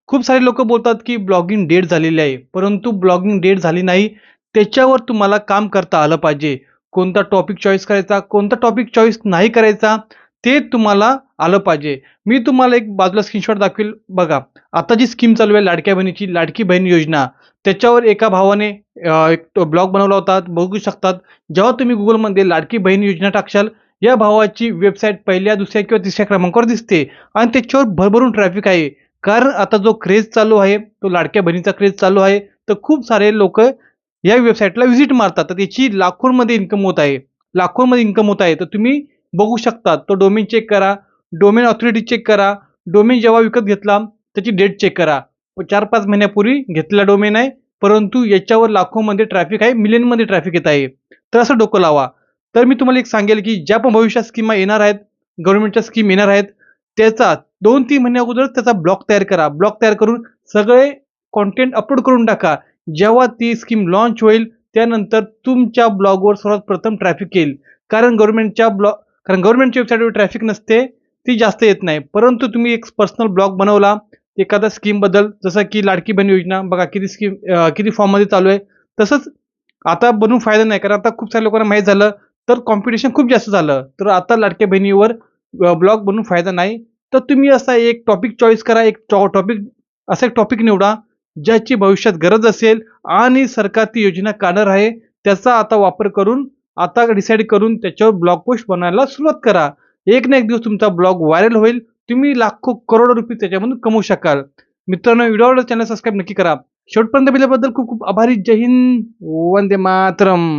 खूप सारे लोकं बोलतात, की ब्लॉगिंग डेड झालेली आहे. परंतु ब्लॉगिंग डेड झाली नाही. त्याच्यावर तुम्हाला काम करता आलं पाहिजे. कोणता टॉपिक चॉईस करायचा, कोणता टॉपिक चॉईस नाही करायचा, ते तुम्हाला आलं पाहिजे. मी तुम्हाला एक बाजूला स्क्रीनशॉट दाखवेल बघा. आता जी स्कीम चालू आहे लाडक्या बहिणीची, लाडकी बहीण योजना. त्याच्यावर एका भावाने एक ब्लॉग बनवला होता. बघू शकतात. जेव्हा तुम्ही Googleमध्ये लाडकी बहीण योजना टाकशाल, या भावाची वेबसाईट पहिल्या, दुसऱ्या किंवा तिसऱ्या क्रमांकावर दिसते आणि त्याच्यावर भरभरून ट्रॅफिक आहे. कारण आता जो क्रेज चालू आहे, तो लाडक्या बहिणीचा क्रेज चालू आहे. तर खूप सारे लोकं या वेबसाईटला व्हिजिट मारतात. तर त्याची लाखोंमध्ये इन्कम होत आहे. लाखोंमध्ये इन्कम होत आहे. तर तुम्ही बघू शकता. तो डोमेन चेक करा. डोमेन ऑथॉरिटी चेक करा. डोमेन जेव्हा विकत घेतला, त्याची डेट चेक करा. 4-5 महिन्यापूर्वी घेतलेला डोमेन आहे. परंतु याच्यावर लाखोमध्ये ट्रॅफिक आहे. मिलियनमध्ये ट्रॅफिक येत आहे. तर असं डोकं लावा. तर मी तुम्हाला एक सांगेल, की ज्या पण भविष्यात स्कीमा येणार आहेत, गव्हर्नमेंटच्या स्कीम येणार आहेत, त्याचा 2-3 महिन्या अगोदरच त्याचा ब्लॉग तयार करा. ब्लॉग तयार करून सगळे कंटेंट अपलोड करून टाका. जेव्हा ती स्कीम लॉन्च होईल, त्यानंतर तुमच्या ब्लॉगवर सर्वात प्रथम ट्रॅफिक येईल. कारण गव्हर्नमेंटच्या वेबसाईटवर ट्रॅफिक नसते, ती जास्त येत नाही. परंतु तुम्ही एक पर्सनल ब्लॉग बनवला, एखाद्या स्कीमबद्दल जसं की लाडकी बहीण योजना बघा किती फॉर्ममध्ये चालू आहे. तसंच आता बनवून फायदा नाही. कारण आता खूप साऱ्या लोकांना माहीत झालं, तर कॉम्पिटिशन खूप जास्त झालं. तर आता लाडक्या बहिणीवर ब्लॉग बनवून फायदा नाही. तर तुम्ही असा एक टॉपिक चॉईस करा. असा एक टॉपिक निवडा, ज्याची भविष्यात गरज असेल आणि सरकार ती योजना काढणार आहे. त्याचा आता वापर करून, आता डिसाईड करून त्याच्यावर ब्लॉग पोस्ट बनवायला सुरुवात करा. एक ना एक दिवस तुमचा ब्लॉग व्हायरल होईल. तुम्ही लाखो, करोडो रुपये त्याच्यामधून कमवू शकाल. मित्रांनो, व्हिडिओ आवडल्यास चॅनल सबस्क्राईब नक्की करा. शेवटपर्यंत पाहिल्याबद्दल खूप खूप आभारी. जय हिंद. वंदे मातरम.